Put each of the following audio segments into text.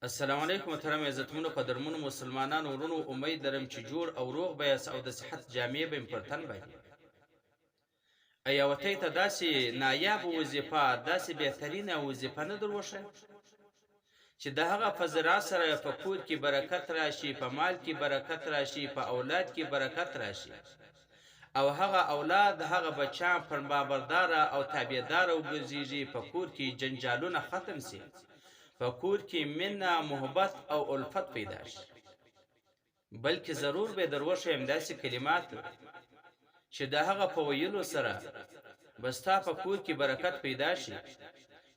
السلام علیکم محترم عزتمنو قدرمنو مسلمانانو ورونو امید لرم چې جوړ او روغ به یاست او د صحت جامې به مې پر تن باندې ایاوتۍ ته داسې نایابه وظیفه داسې بهترینه وظیفه نه در وښیه چې د هغه په زراعت سره په کور کې برکت راشي، په مال کې برکت راشي، په اولاد کې برکت راشي او هغه اولاد هغه بچیان فرمانبرداره او تابعداره وګرځېږي، په کور کې جنجالونه ختم سي، په کور کې مینه محبت او الفت پیدا شي. بلکې ضرور به در وښیم داسې کلمات چې د هغه په ویلو سره به ستا په کور کې برکت پیدا شي،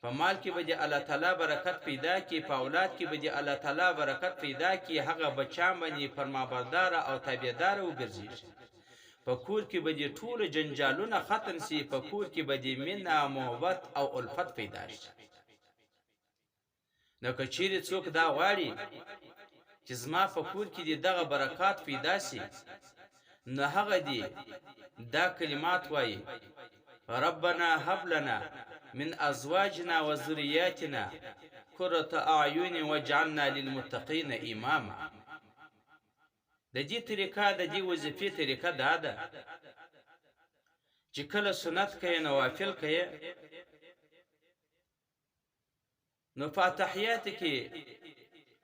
په مال کې به دې الله تعالی برکت پیدا کړي، په اولاد کې به دې الله تعالی برکت پیدا کړي، هغه بچیان باندې فرمانبرداره او تابعداره وګرځېږي، په کور کې به دې ټول جنجالونه ختم سي، په کور کې به دې مینه محبت او الفت پیدا شي. نو که چیرې څوک دا غواړي چې زما په کور کې دې دغه برکات پیدا سي، نو هغه دې دا کلمات وایي: ربنا هب لنا من ازواجنا وذرياتنا قرة اعین واجعلنا للمتقین اماما. د دې طریقه د دې وظیفې طریقه دا ده چې کله سنت کوي نوافل کوي نو فاتحیات کې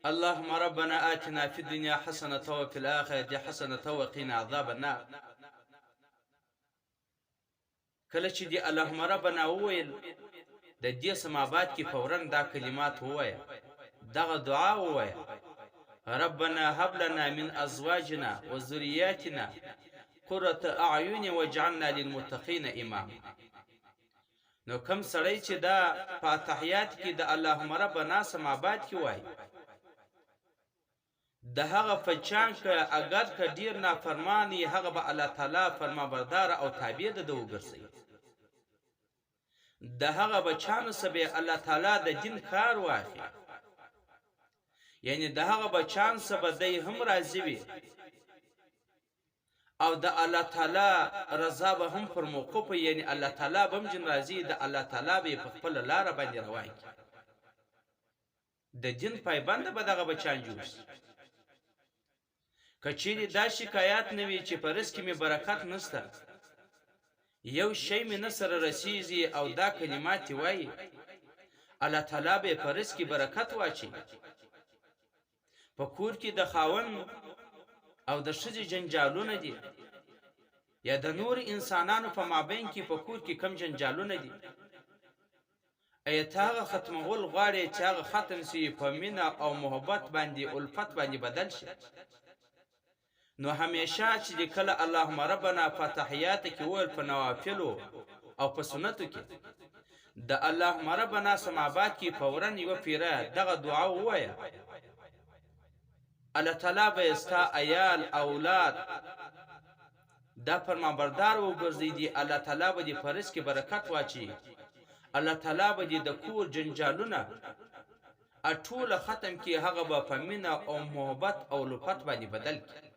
اللهم ربنا آتنا في الدنيا حسنة وفي الآخرة حسنة وقنا عذاب النار. کله چې دی اللهم ربنا وویل د دې سمابات کې فورا دا کلمات ووایه، دغه دعا ووایه: ربنا هب لنا من ازواجنا وذرياتنا قرة اعین واجعلنا للمتقین اماما. نو کم سړی چې دا فاتحیات کې د اللهم ربنا سمابات کې وای، د هغه فچان که اگر که ډیر نافرمانی هغه به الله تعالی فرمانبردار او تابع ده وګرځي، د هغه بچانو سبه الله تعالی د دین کار واخی، یعنی د هغه بچان سبه دی هم راضی وي او د الله تعالی رضا به هم پر موقوف، یعنی الله تعالی به هم جن راضی، د الله تعالی به په خپل لار باندې روان کی، د دین پایبند به دغه بچان جوړ شي. کچېری دا شکایت نه وي چې په رزق کې مې برکت نشته، یو شی مې نه سره رسیږي او دا کلمات وایي، الله تعالی به په رزق کې برکت واچي. په کور کې د خاوند او د ښځې جنجالونه دي یا د نور انسانانو په مابین کې په کور کې کم جنجالونه دي، ایت هغه ختمول غواړي چې هغه ختم سي، په مینه او محبت باندې الفت باندې بدل شي. نو همیشه چې د کله اللهم ربنا فتحیات کې ویل په نوافلو او په سنتو کې د اللهم ربنا سمابات کې فورا یو پیره دغه دعا ووایه، الله تعالی به ستا عیال اولاد دا فرمانبردار وګرځي، دي الله تعالی به دې په رزق کې برکت واچي، الله تعالی به دې د کور جنجالونه ټوله ختم کړي، هغه به په مینه او محبت او لطفت باندې بدل کړي.